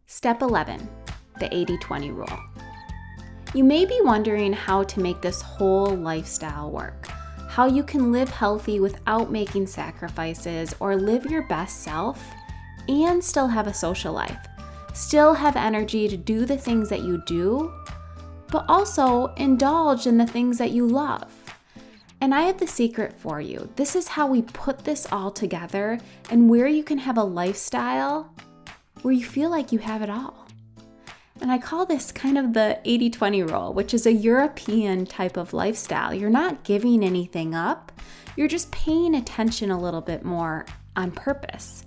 Step 11, the 80-20 rule. You may be wondering how to make this whole lifestyle work, how you can live healthy without making sacrifices or live your best self and still have a social life, still have energy to do the things that you do, but also indulge in the things that you love. And I have the secret for you. This is how we put this all together and where you can have a lifestyle where you feel like you have it all. And I call this kind of the 80-20 rule, which is a European type of lifestyle. You're not giving anything up. You're just paying attention a little bit more on purpose.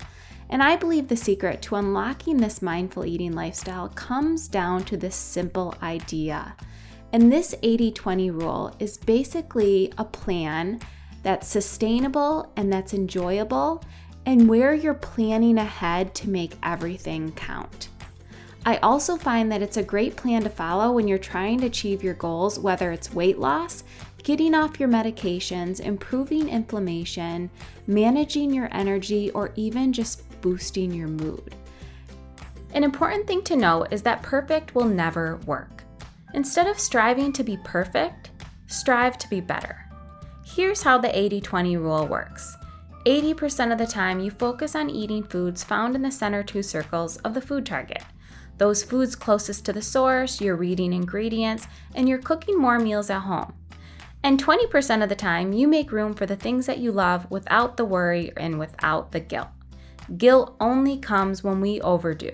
And I believe the secret to unlocking this mindful eating lifestyle comes down to this simple idea. And this 80-20 rule is basically a plan that's sustainable and that's enjoyable and where you're planning ahead to make everything count. I also find that it's a great plan to follow when you're trying to achieve your goals, whether it's weight loss, getting off your medications, improving inflammation, managing your energy, or even just boosting your mood. An important thing to know is that perfect will never work. Instead of striving to be perfect, strive to be better. Here's how the 80-20 rule works. 80% of the time, you focus on eating foods found in the center two circles of the food target. Those foods closest to the source, you're reading ingredients, and you're cooking more meals at home. And 20% of the time, you make room for the things that you love without the worry and without the guilt. Guilt only comes when we overdo.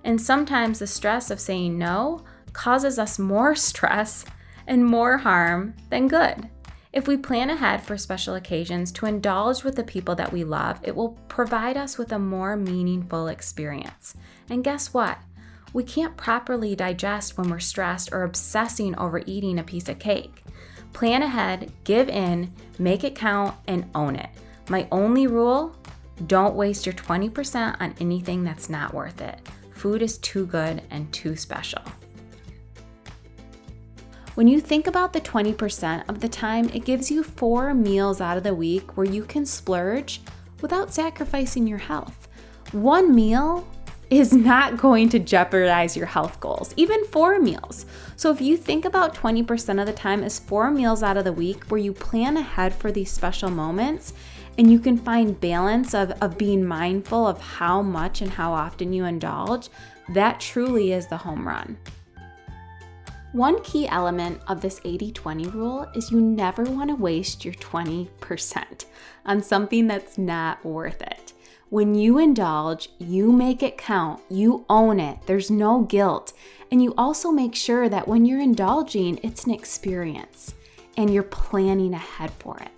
And sometimes the stress of saying no causes us more stress and more harm than good. If we plan ahead for special occasions to indulge with the people that we love, it will provide us with a more meaningful experience. And guess what? We can't properly digest when we're stressed or obsessing over eating a piece of cake. Plan ahead, give in, make it count, and own it. My only rule: don't waste your 20% on anything that's not worth it. Food is too good and too special. When you think about the 20% of the time, it gives you 4 meals out of the week where you can splurge without sacrificing your health. 1 meal is not going to jeopardize your health goals, even 4 meals. So if you think about 20% of the time as 4 meals out of the week where you plan ahead for these special moments and you can find balance of being mindful of how much and how often you indulge, that truly is the home run. One key element of this 80-20 rule is you never want to waste your 20% on something that's not worth it. When you indulge, you make it count, you own it, there's no guilt, and you also make sure that when you're indulging, it's an experience and you're planning ahead for it.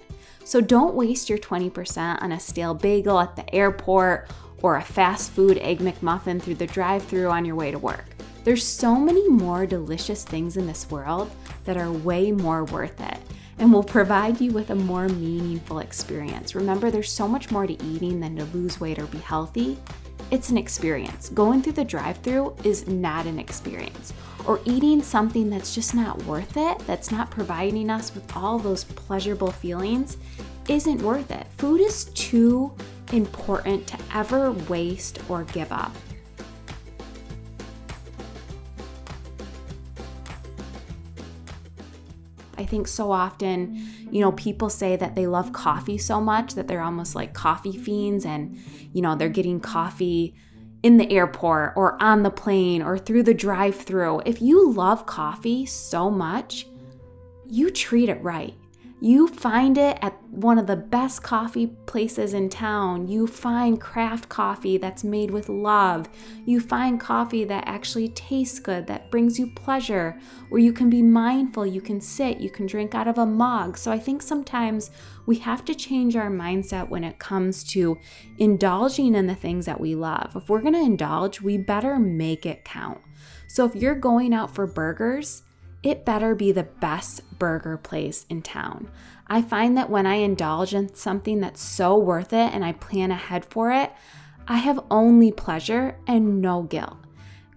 So don't waste your 20% on a stale bagel at the airport or a fast food Egg McMuffin through the drive-thru on your way to work. There's so many more delicious things in this world that are way more worth it and will provide you with a more meaningful experience. Remember, there's so much more to eating than to lose weight or be healthy. It's an experience. Going through the drive-thru is not an experience. Or eating something that's just not worth it, that's not providing us with all those pleasurable feelings, isn't worth it. Food is too important to ever waste or give up. I think so often, people say that they love coffee so much that they're almost like coffee fiends and, they're getting coffee in the airport or on the plane or through the drive-thru. If you love coffee so much, you treat it right. You find it at one of the best coffee places in town. You find craft coffee that's made with love. You find coffee that actually tastes good, that brings you pleasure, where you can be mindful, you can sit, you can drink out of a mug. So I think sometimes we have to change our mindset when it comes to indulging in the things that we love. If we're going to indulge, we better make it count. So if you're going out for burgers, it better be the best burger place in town. I find that when I indulge in something that's so worth it and I plan ahead for it, I have only pleasure and no guilt.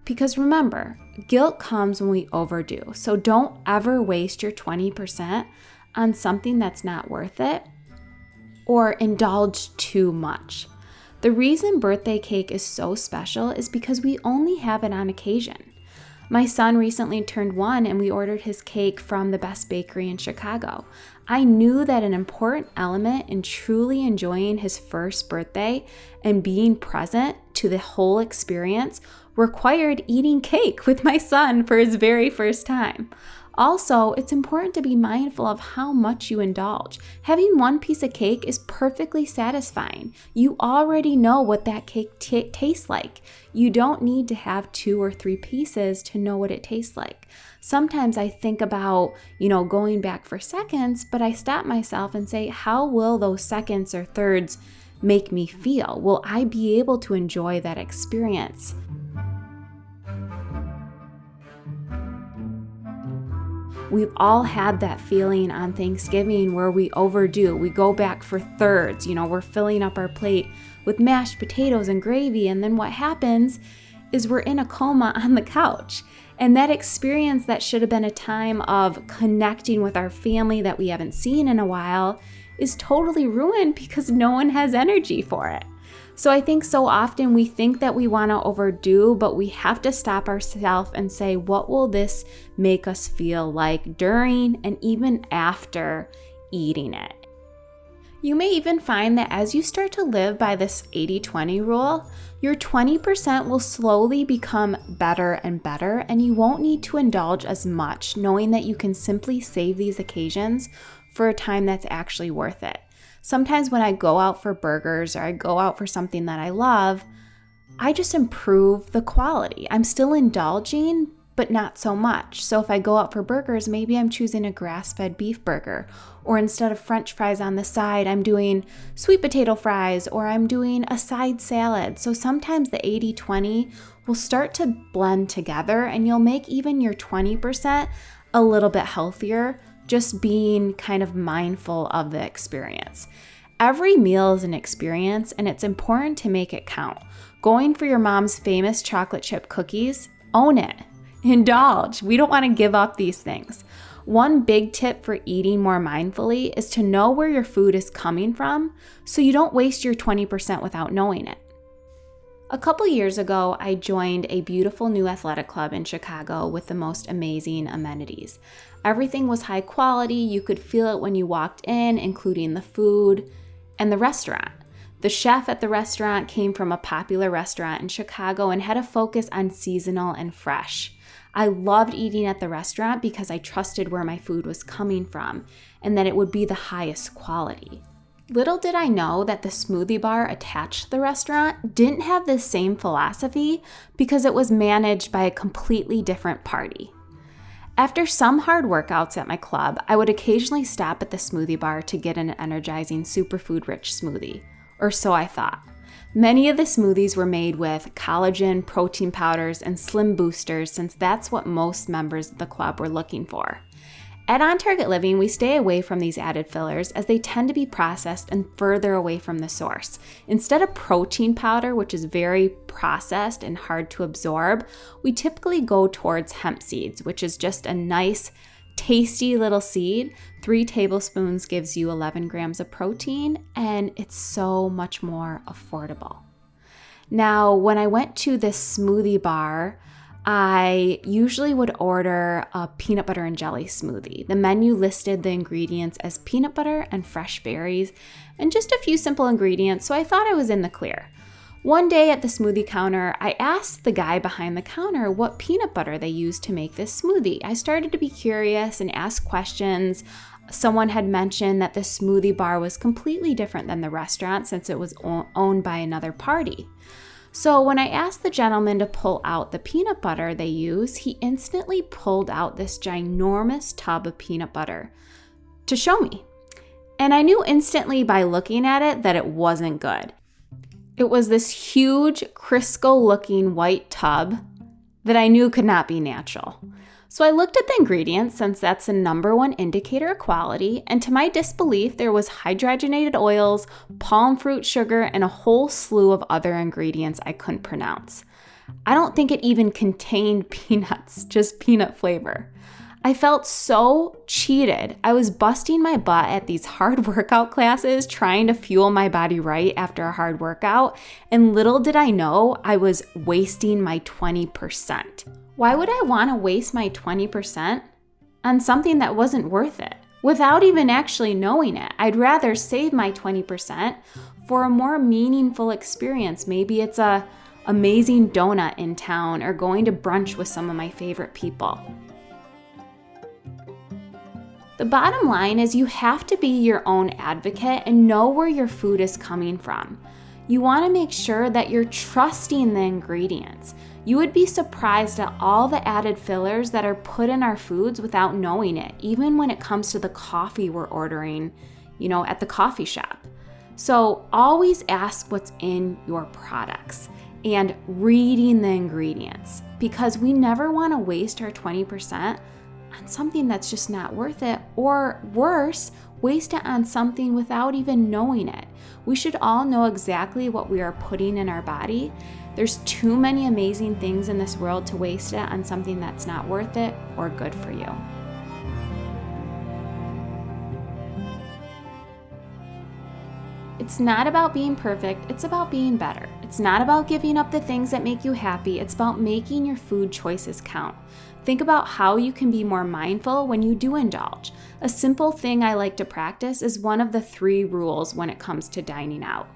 Because remember, guilt comes when we overdo. So don't ever waste your 20% on something that's not worth it or indulge too much. The reason birthday cake is so special is because we only have it on occasion. My son recently turned 1 and we ordered his cake from the best bakery in Chicago. I knew that an important element in truly enjoying his first birthday and being present to the whole experience required eating cake with my son for his very first time. Also, it's important to be mindful of how much you indulge. Having one piece of cake is perfectly satisfying. You already know what that cake tastes like. You don't need to have 2 or 3 pieces to know what it tastes like. Sometimes I think about, going back for seconds, but I stop myself and say, how will those seconds or thirds make me feel? Will I be able to enjoy that experience? We've all had that feeling on Thanksgiving where we overdo. We go back for thirds. We're filling up our plate with mashed potatoes and gravy, and then what happens is we're in a coma on the couch. And that experience that should have been a time of connecting with our family that we haven't seen in a while is totally ruined because no one has energy for it. So I think so often we think that we want to overdo, but we have to stop ourselves and say, what will this make us feel like during and even after eating it? You may even find that as you start to live by this 80-20 rule, your 20% will slowly become better and better, and you won't need to indulge as much, knowing that you can simply save these occasions for a time that's actually worth it. Sometimes when I go out for burgers or I go out for something that I love, I just improve the quality. I'm still indulging, but not so much. So if I go out for burgers, maybe I'm choosing a grass-fed beef burger, or instead of French fries on the side, I'm doing sweet potato fries, or I'm doing a side salad. So sometimes the 80-20 will start to blend together, and you'll make even your 20% a little bit healthier, just being kind of mindful of the experience. Every meal is an experience, and it's important to make it count. Going for your mom's famous chocolate chip cookies, own it. Indulge. We don't want to give up these things. One big tip for eating more mindfully is to know where your food is coming from so you don't waste your 20% without knowing it. A couple years ago, I joined a beautiful new athletic club in Chicago with the most amazing amenities. Everything was high quality. You could feel it when you walked in, including the food and the restaurant. The chef at the restaurant came from a popular restaurant in Chicago and had a focus on seasonal and fresh. I loved eating at the restaurant because I trusted where my food was coming from and that it would be the highest quality. Little did I know that the smoothie bar attached to the restaurant didn't have this same philosophy because it was managed by a completely different party. After some hard workouts at my club, I would occasionally stop at the smoothie bar to get an energizing superfood-rich smoothie, or so I thought. Many of the smoothies were made with collagen, protein powders, and slim boosters since that's what most members of the club were looking for. At On Target Living, we stay away from these added fillers as they tend to be processed and further away from the source. Instead of protein powder, which is very processed and hard to absorb, we typically go towards hemp seeds, which is just a nice, tasty little seed. 3 tablespoons gives you 11 grams of protein, and it's so much more affordable. Now, when I went to this smoothie bar, I usually would order a peanut butter and jelly smoothie. The menu listed the ingredients as peanut butter and fresh berries and just a few simple ingredients, so I thought I was in the clear. One day at the smoothie counter, I asked the guy behind the counter what peanut butter they used to make this smoothie. I started to be curious and ask questions. Someone had mentioned that the smoothie bar was completely different than the restaurant since it was owned by another party. So when I asked the gentleman to pull out the peanut butter they use, he instantly pulled out this ginormous tub of peanut butter to show me. And I knew instantly by looking at it that it wasn't good. It was this huge Crisco-looking white tub that I knew could not be natural. So I looked at the ingredients since that's the number one indicator of quality, and to my disbelief, there was hydrogenated oils, palm fruit sugar, and a whole slew of other ingredients I couldn't pronounce. I don't think it even contained peanuts, just peanut flavor. I felt so cheated. I was busting my butt at these hard workout classes, trying to fuel my body right after a hard workout, and little did I know I was wasting my 20%. Why would I want to waste my 20% on something that wasn't worth it? Without even actually knowing it, I'd rather save my 20% for a more meaningful experience. Maybe it's a amazing donut in town or going to brunch with some of my favorite people. The bottom line is you have to be your own advocate and know where your food is coming from. You want to make sure that you're trusting the ingredients. You would be surprised at all the added fillers that are put in our foods without knowing it, even when it comes to the coffee we're ordering, at the coffee shop. So always ask what's in your products and reading the ingredients, because we never want to waste our 20% on something that's just not worth it, or worse, waste it on something without even knowing it. We should all know exactly what we are putting in our body. There's too many amazing things in this world to waste it on something that's not worth it or good for you. It's not about being perfect, it's about being better. It's not about giving up the things that make you happy, it's about making your food choices count. Think about how you can be more mindful when you do indulge. A simple thing I like to practice is one of the 3 rules when it comes to dining out.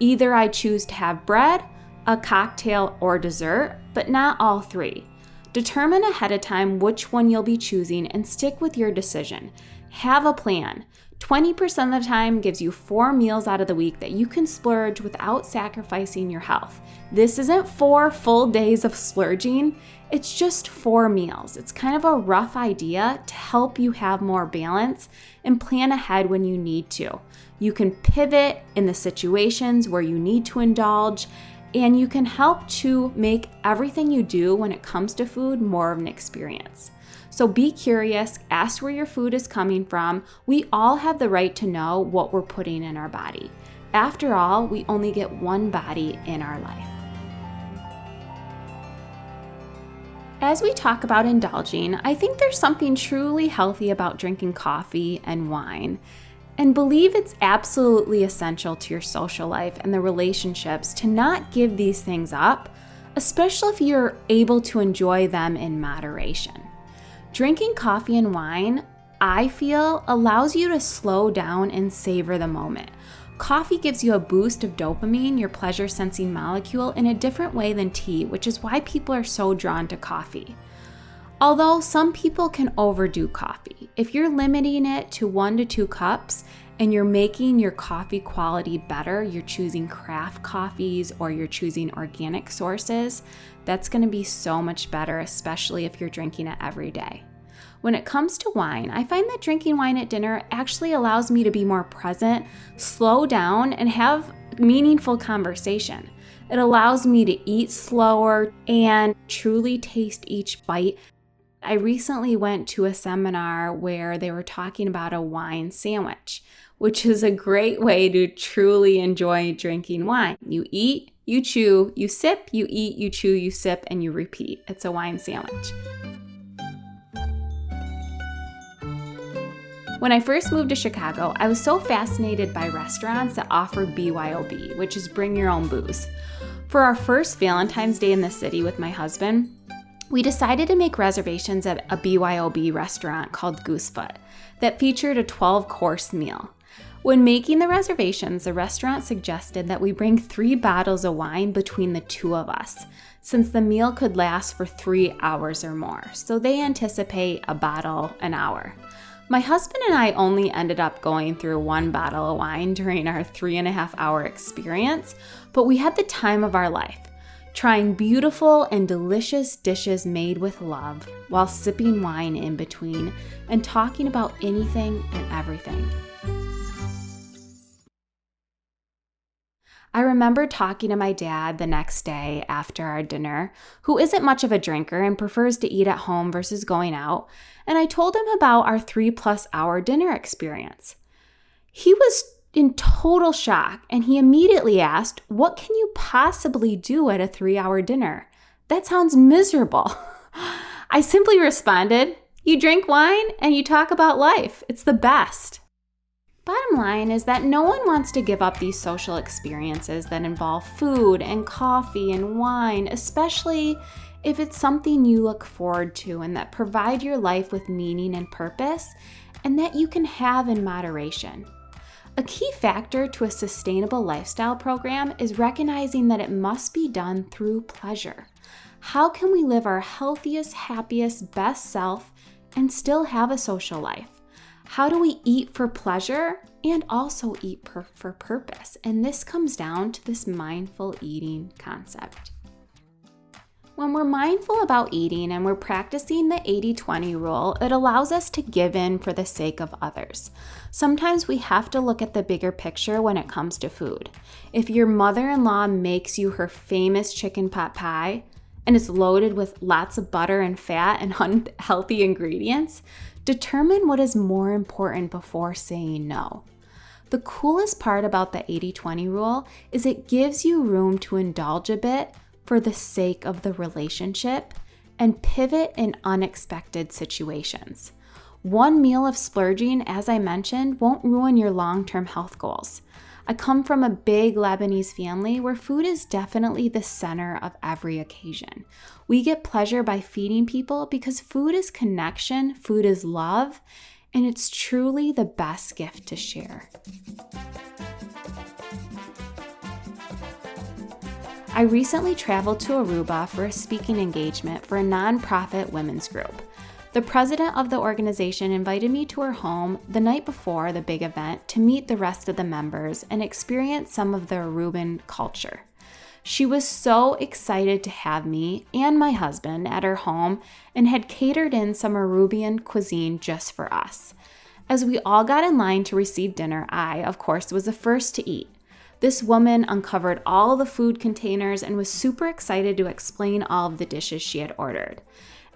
Either I choose to have bread, a cocktail, or dessert, but not all 3. Determine ahead of time which one you'll be choosing and stick with your decision. Have a plan. 20% of the time gives you 4 meals out of the week that you can splurge without sacrificing your health. This isn't 4 full days of splurging, it's just 4 meals. It's kind of a rough idea to help you have more balance and plan ahead when you need to. You can pivot in the situations where you need to indulge, and you can help to make everything you do when it comes to food more of an experience. So be curious, ask where your food is coming from. We all have the right to know what we're putting in our body. After all, we only get one body in our life. As we talk about indulging, I think there's something truly healthy about drinking coffee and wine, and believe it's absolutely essential to your social life and the relationships to not give these things up, especially if you're able to enjoy them in moderation. Drinking coffee and wine, I feel, allows you to slow down and savor the moment. Coffee gives you a boost of dopamine, your pleasure-sensing molecule, in a different way than tea, which is why people are so drawn to coffee. Although some people can overdo coffee, if you're limiting it to 1 to 2 cups and you're making your coffee quality better, you're choosing craft coffees or you're choosing organic sources, that's going to be so much better, especially if you're drinking it every day. When it comes to wine, I find that drinking wine at dinner actually allows me to be more present, slow down, and have meaningful conversation. It allows me to eat slower and truly taste each bite. I recently went to a seminar where they were talking about a wine sandwich, which is a great way to truly enjoy drinking wine. You eat, you chew, you sip, you eat, you chew, you sip, and you repeat. It's a wine sandwich. When I first moved to Chicago, I was so fascinated by restaurants that offered BYOB, which is bring your own booze. For our first Valentine's Day in the city with my husband, we decided to make reservations at a BYOB restaurant called Goosefoot that featured a 12-course meal. When making the reservations, the restaurant suggested that we bring 3 bottles of wine between the 2 of us, since the meal could last for 3 hours or more, so they anticipate a bottle an hour. My husband and I only ended up going through 1 bottle of wine during our 3.5-hour experience, but we had the time of our life, trying beautiful and delicious dishes made with love while sipping wine in between and talking about anything and everything. I remember talking to my dad the next day after our dinner, who isn't much of a drinker and prefers to eat at home versus going out, and I told him about our 3+ hour dinner experience. He was in total shock, and he immediately asked, "What can you possibly do at a 3-hour dinner? That sounds miserable." I simply responded, You drink wine and you talk about life. It's the best. Bottom line is that no one wants to give up these social experiences that involve food and coffee and wine, especially if it's something you look forward to and that provide your life with meaning and purpose, and that you can have in moderation. A key factor to a sustainable lifestyle program is recognizing that it must be done through pleasure. How can we live our healthiest, happiest, best self and still have a social life? How do we eat for pleasure and also eat for purpose? And this comes down to this mindful eating concept. When we're mindful about eating and we're practicing the 80-20 rule, it allows us to give in for the sake of others. Sometimes we have to look at the bigger picture when it comes to food. If your mother-in-law makes you her famous chicken pot pie and it's loaded with lots of butter and fat and unhealthy ingredients, determine what is more important before saying no. The coolest part about the 80-20 rule is it gives you room to indulge a bit for the sake of the relationship and pivot in unexpected situations. One meal of splurging, as I mentioned, won't ruin your long-term health goals. I come from a big Lebanese family where food is definitely the center of every occasion. We get pleasure by feeding people because food is connection, food is love, and it's truly the best gift to share. I recently traveled to Aruba for a speaking engagement for a nonprofit women's group. The president of the organization invited me to her home the night before the big event to meet the rest of the members and experience some of the Aruban culture. She was so excited to have me and my husband at her home and had catered in some Aruban cuisine just for us. As we all got in line to receive dinner, I, of course, was the first to eat. This woman uncovered all the food containers and was super excited to explain all of the dishes she had ordered.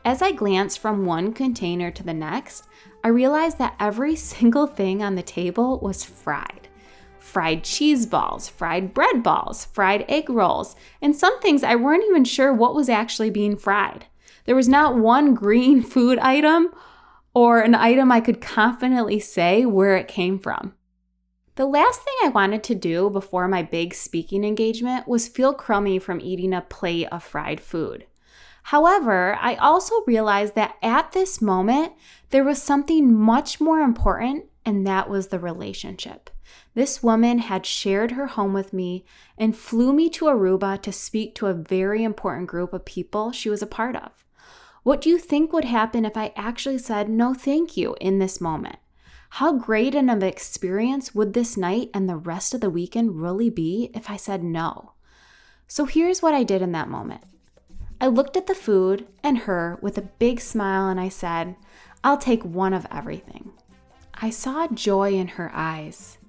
As I glanced from one container to the next, I realized that every single thing on the table was fried. Fried cheese balls, fried bread balls, fried egg rolls, and some things I weren't even sure what was actually being fried. There was not one green food item or an item I could confidently say where it came from. The last thing I wanted to do before my big speaking engagement was feel crummy from eating a plate of fried food. However, I also realized that at this moment, there was something much more important, and that was the relationship. This woman had shared her home with me and flew me to Aruba to speak to a very important group of people she was a part of. What do you think would happen if I actually said no thank you in this moment? How great an experience would this night and the rest of the weekend really be if I said no? So here's what I did in that moment. I looked at the food and her with a big smile and I said, I'll take one of everything. I saw joy in her eyes.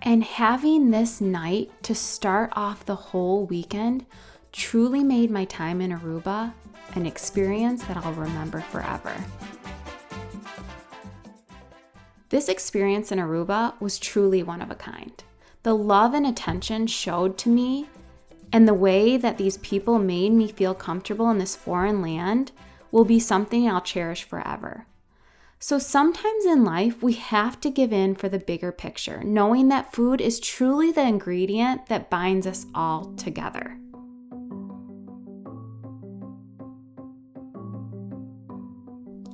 And having this night to start off the whole weekend truly made my time in Aruba an experience that I'll remember forever. This experience in Aruba was truly one of a kind. The love and attention showed to me and the way that these people made me feel comfortable in this foreign land will be something I'll cherish forever. So sometimes in life, we have to give in for the bigger picture, knowing that food is truly the ingredient that binds us all together.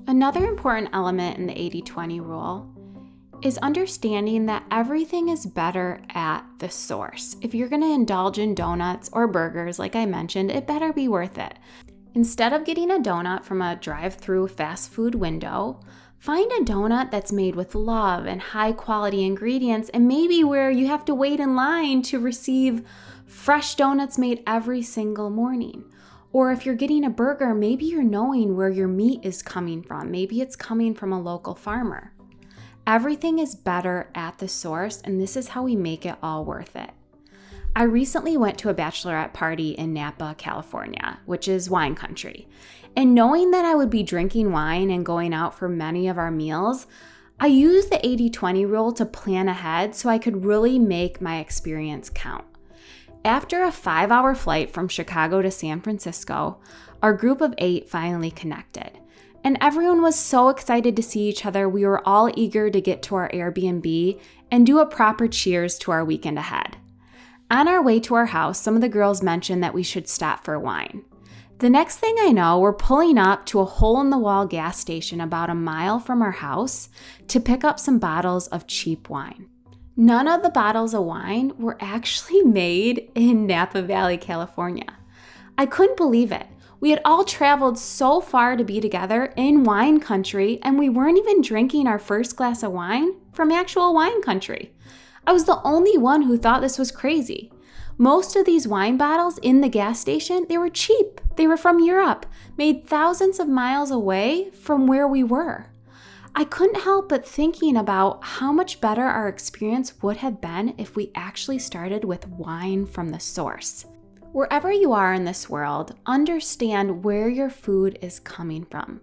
Another important element in the 80-20 rule is understanding that everything is better at the source. If you're going to indulge in donuts or burgers, like I mentioned, it better be worth it. Instead of getting a donut from a drive-through fast food window, find a donut that's made with love and high-quality ingredients, and maybe where you have to wait in line to receive fresh donuts made every single morning. Or if you're getting a burger, maybe you're knowing where your meat is coming from. Maybe it's coming from a local farmer. Everything is better at the source, and this is how we make it all worth it. I recently went to a bachelorette party in Napa, California, which is wine country. And knowing that I would be drinking wine and going out for many of our meals, I used the 80-20 rule to plan ahead so I could really make my experience count. After a 5-hour flight from Chicago to San Francisco, our group of 8 finally connected. and everyone was so excited to see each other. We were all eager to get to our Airbnb and do a proper cheers to our weekend ahead. On our way to our house, some of the girls mentioned that we should stop for wine. The next thing I know, we're pulling up to a hole-in-the-wall gas station about a mile from our house to pick up some bottles of cheap wine. None of the bottles of wine were actually made in Napa Valley, California. I couldn't believe it. We had all traveled so far to be together in wine country, and we weren't even drinking our first glass of wine from actual wine country. I was the only one who thought this was crazy. Most of these wine bottles in the gas station, they were cheap. They were from Europe, made thousands of miles away from where we were. I couldn't help but thinking about how much better our experience would have been if we actually started with wine from the source. Wherever you are in this world, understand where your food is coming from.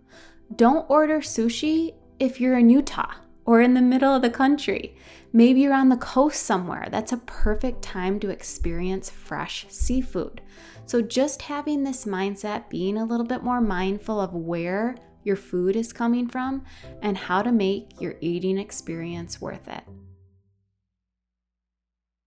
Don't order sushi if you're in Utah or in the middle of the country. Maybe you're on the coast somewhere. That's a perfect time to experience fresh seafood. So just having this mindset, being a little bit more mindful of where your food is coming from and how to make your eating experience worth it.